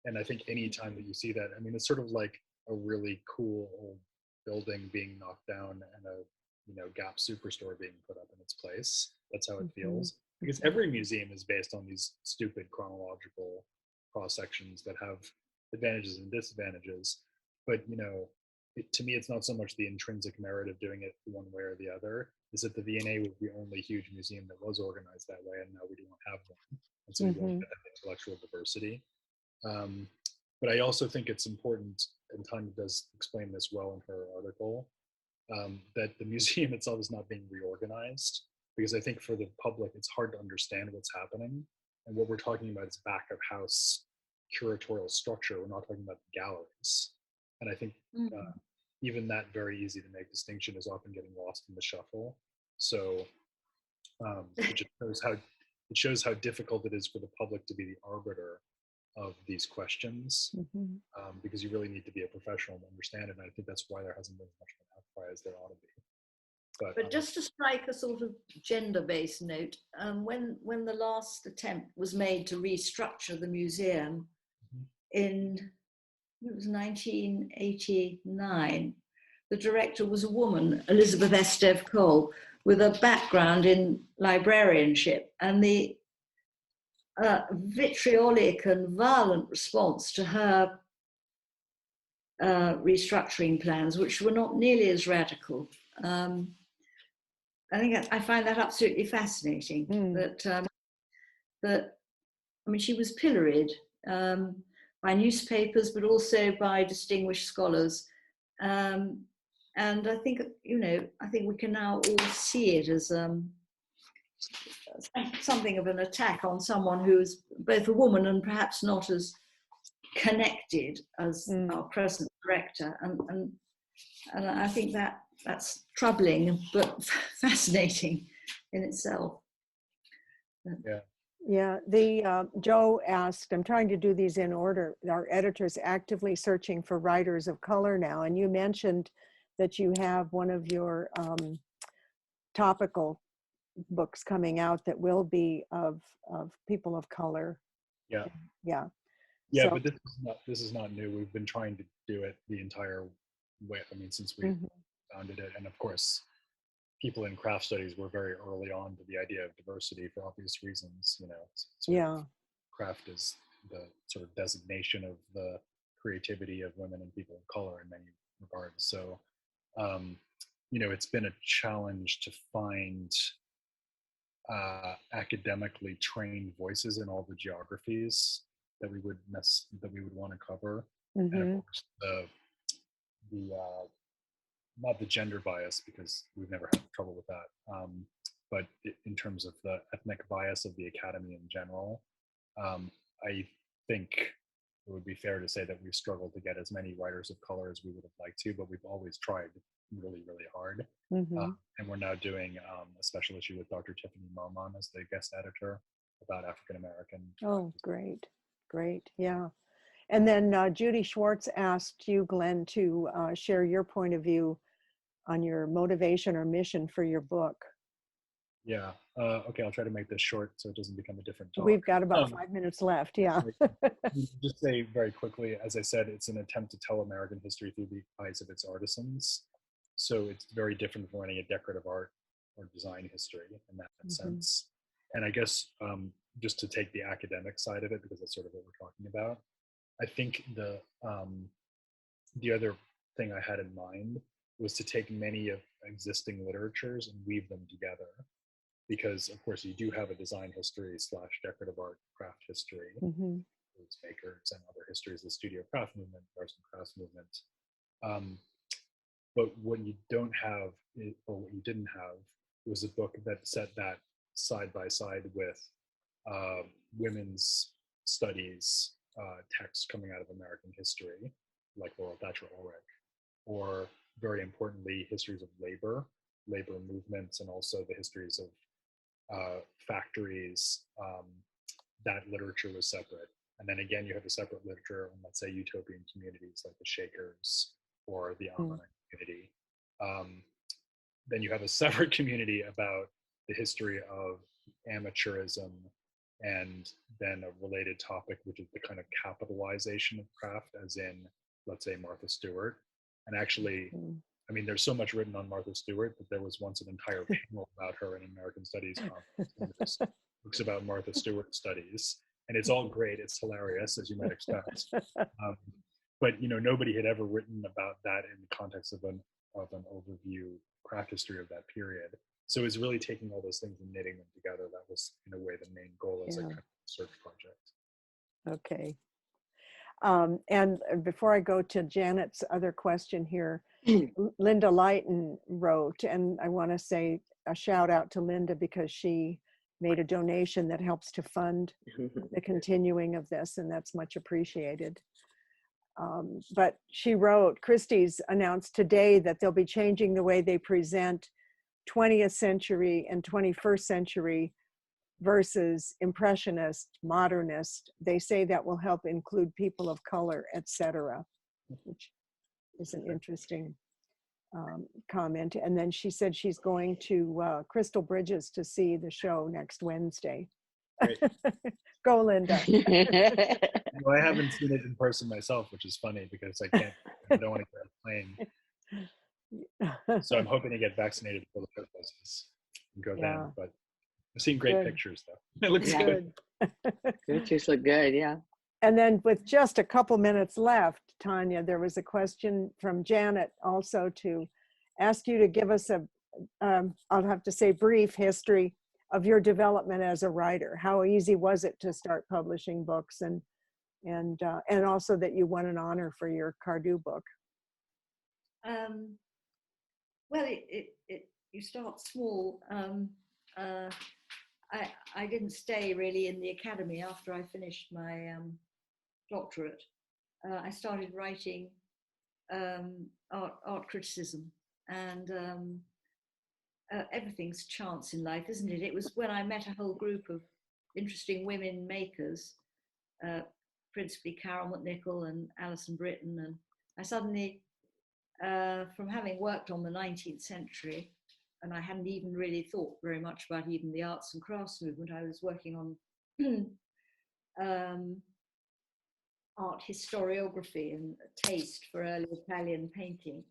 And I think any time that you see that, I mean, it's sort of like a really cool old building being knocked down and a, you know, Gap superstore being put up in its place. That's how it feels. Because every museum is based on these stupid chronological cross sections that have advantages and disadvantages. But, you know, to me, it's not so much the intrinsic merit of doing it one way or the other. Is that the V&A was the only huge museum that was organized that way, and now we don't have one. And so we won't get that intellectual diversity. But I also think it's important, and Tanya does explain this well in her article, that the museum itself is not being reorganized, because I think for the public, it's hard to understand what's happening. And what we're talking about is back of house curatorial structure. We're not talking about the galleries. And I think even that very easy to make distinction is often getting lost in the shuffle. So it just shows how difficult it is for the public to be the arbiter of these questions, because you really need to be a professional to understand it. And I think that's why there hasn't been as much of an outcry as there ought to be. But just to strike a sort of gender-based note, when the last attempt was made to restructure the museum in, it was 1989, the director was a woman, Elizabeth Esteve Cole, with a background in librarianship, and the vitriolic and violent response to her restructuring plans, which were not nearly as radical. I think I find that absolutely fascinating. That I mean, she was pilloried by newspapers, but also by distinguished scholars. And I think, you know, I think we can now all see it as something of an attack on someone who is both a woman and perhaps not as connected as our present director. And I think that's troubling, but fascinating in itself. Yeah, Joe asked, I'm trying to do these in order. Our editor's actively searching for writers of color now. And you mentioned that you have one of your topical books coming out that will be of people of color. Yeah. Yeah. Yeah, So, but this is not new. We've been trying to do it the entire way. I mean, since we founded it, and of course, people in craft studies were very early on to the idea of diversity for obvious reasons. You know, craft is the sort of designation of the creativity of women and people of color in many regards. So, you know, it's been a challenge to find academically trained voices in all the geographies that we would want to cover, and of course the not the gender bias, because we've never had trouble with that, but in terms of the ethnic bias of the academy in general, I think it would be fair to say that we've struggled to get as many writers of color as we would have liked to, but we've always tried really, really hard. And we're now doing a special issue with Dr. Tiffany Momon as the guest editor about African American. Oh, great, great, yeah. And then Judy Schwartz asked you, Glenn, to share your point of view on your motivation or mission for your book. Yeah. Okay, I'll try to make this short so it doesn't become a different talk. We've got about 5 minutes left, yeah. Just say very quickly, as I said, it's an attempt to tell American history through the eyes of its artisans. So it's very different from writing a decorative art or design history in that sense. And I guess just to take the academic side of it, because that's sort of what we're talking about, I think the other thing I had in mind was to take many of existing literatures and weave them together. Because of course you do have a design history / decorative art craft history, makers and other histories, the studio craft movement, arts and crafts movement. But what you don't have, or what you didn't have, was a book that set that side by side with women's studies texts coming out of American history, like Laurel Thatcher Ulrich, or very importantly, histories of labor movements, and also the histories of factories. That literature was separate. And then again, you have a separate literature on, let's say, utopian communities like the Shakers or the Amish community. Then you have a separate community about the history of amateurism, and then a related topic, which is the kind of capitalization of craft, as in, let's say, Martha Stewart. And actually, I mean, there's so much written on Martha Stewart that there was once an entire panel about her in American Studies conference. Books about Martha Stewart studies. And it's all great. It's hilarious, as you might expect. But nobody had ever written about that in the context of an overview craft history of that period. So it's really taking all those things and knitting them together. That was, in a way, the main goal as a kind of research project. Okay. And before I go to Janet's other question here, Linda Lighton wrote, and I want to say a shout out to Linda because she made a donation that helps to fund the continuing of this, and that's much appreciated. But she wrote, Christie's announced today that they'll be changing the way they present 20th century and 21st century versus impressionist, modernist. They say that will help include people of color, etc., which is an interesting comment. And then she said she's going to Crystal Bridges to see the show next Wednesday. Go, Linda. Well, I haven't seen it in person myself, which is funny because I don't want to get on a plane. So I'm hoping to get vaccinated before the process and go then. But I've seen great pictures, though. It looks good. Pictures look good, yeah. And then with just a couple minutes left, Tanya, there was a question from Janet also to ask you to give us I'll have to say, brief history of your development as a writer. How easy was it to start publishing books, and also that you won an honor for your Cardew book? Well, you start small. I didn't stay really in the academy after I finished my doctorate. I started writing art criticism, and everything's chance in life, isn't it? It was when I met a whole group of interesting women makers, principally Carol McNichol and Alison Britton, and I suddenly, from having worked on the 19th century, and I hadn't even really thought very much about even the arts and crafts movement. I was working on art historiography and taste for early Italian painting.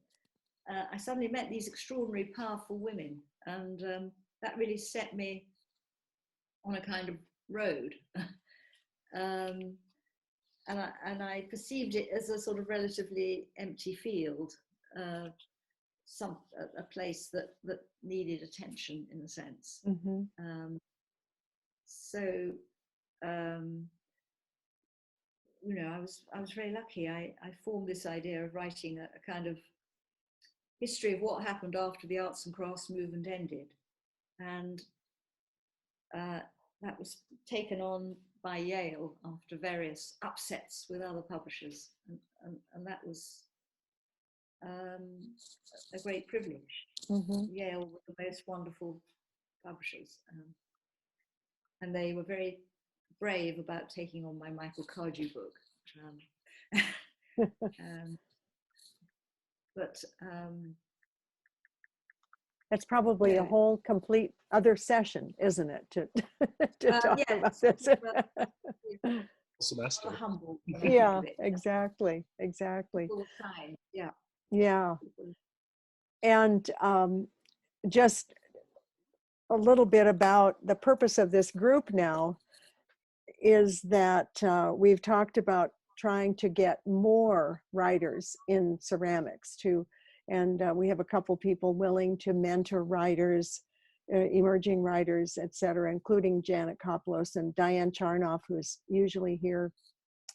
I suddenly met these extraordinary, powerful women, and that really set me on a kind of road. And I perceived it as a sort of relatively empty field. A place that needed attention, in a sense. I was very lucky. I formed this idea of writing a kind of history of what happened after the arts and crafts movement ended, and that was taken on by Yale after various upsets with other publishers, and that was a great privilege. Yale were the most wonderful publishers, and they were very brave about taking on my Michael Cardew book. But that's probably a whole complete other session, isn't it, to talk about this? Semester. Humble. Yeah, exactly. Yeah. Yeah. And just a little bit about the purpose of this group now is that we've talked about trying to get more writers in ceramics and we have a couple people willing to mentor writers, emerging writers, etc., including Janet Koplos and Diane Charnoff, who's usually here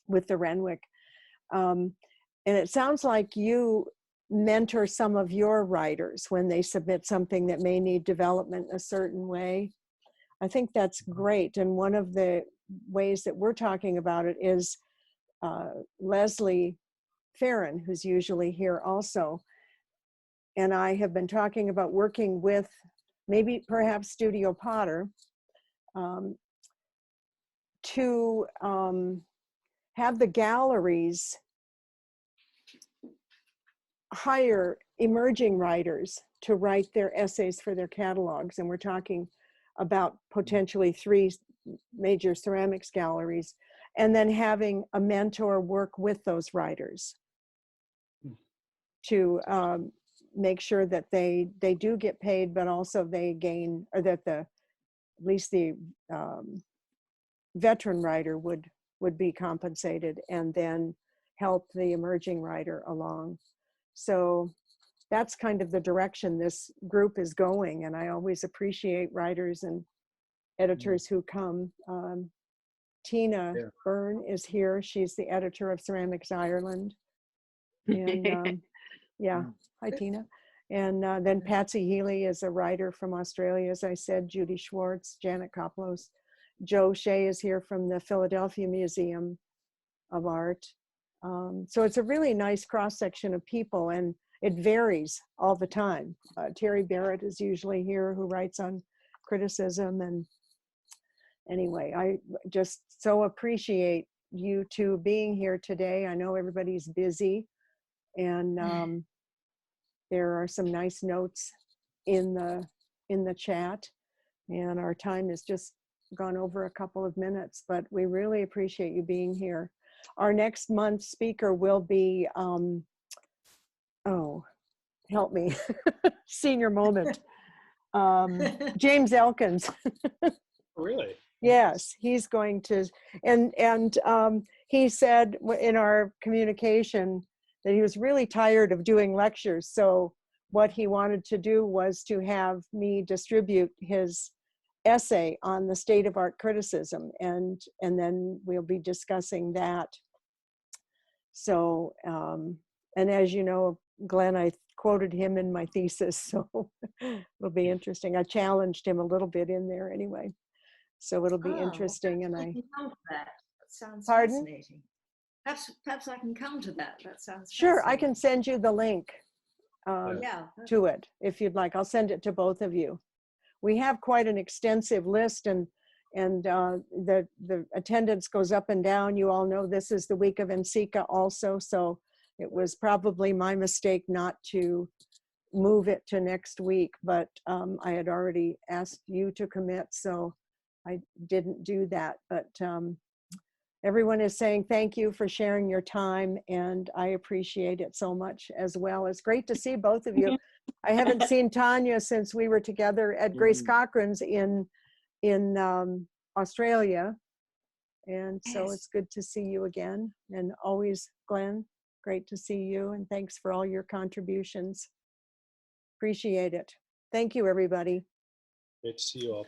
with the Renwick. And it sounds like you mentor some of your writers when they submit something that may need development in a certain way. I think that's great. And one of the ways that we're talking about it is Leslie Farron, who's usually here also, and I have been talking about working with maybe perhaps Studio Potter to have the galleries hire emerging writers to write their essays for their catalogs. And we're talking about potentially 3 major ceramics galleries, and then having a mentor work with those writers to make sure that they do get paid, but also they gain, or that at least the veteran writer would be compensated, and then help the emerging writer along. So that's kind of the direction this group is going, and I always appreciate writers and editors who come. Tina Byrne is here. She's the editor of Ceramics Ireland. And yeah, hi Tina. And then Patsy Healy is a writer from Australia, as I said, Judy Schwartz, Janet Koplos. Joe Shea is here from the Philadelphia Museum of Art. So it's a really nice cross-section of people, and it varies all the time. Terry Barrett is usually here, who writes on criticism. And anyway, I just so appreciate you two being here today. I know everybody's busy, and there are some nice notes in the chat, and our time has just gone over a couple of minutes, but we really appreciate you being here. Our next month's speaker will be, oh, help me, senior moment, James Elkins. Really? Yes, he's going to, and he said in our communication that he was really tired of doing lectures. So what he wanted to do was to have me distribute his essay on the state of art criticism, and then we'll be discussing that. So, and as you know, Glenn, I quoted him in my thesis, so it'll be interesting. I challenged him a little bit in there anyway. So it'll be interesting. And I can come to that. That sounds Pardon? fascinating. Perhaps I can come to that. That sounds sure, I can send you the link to it if you'd like. I'll send it to both of you. We have quite an extensive list, and the attendance goes up and down. You all know this is the week of NCECA also, so it was probably my mistake not to move it to next week, but I had already asked you to commit, so I didn't do that. But everyone is saying thank you for sharing your time, and I appreciate it so much as well. It's great to see both of you. I haven't seen Tanya since we were together at Grace Cochrane's in Australia, and so it's good to see you again. And always, Glenn, great to see you, and thanks for all your contributions. Appreciate it. Thank you, everybody. Great to see you all.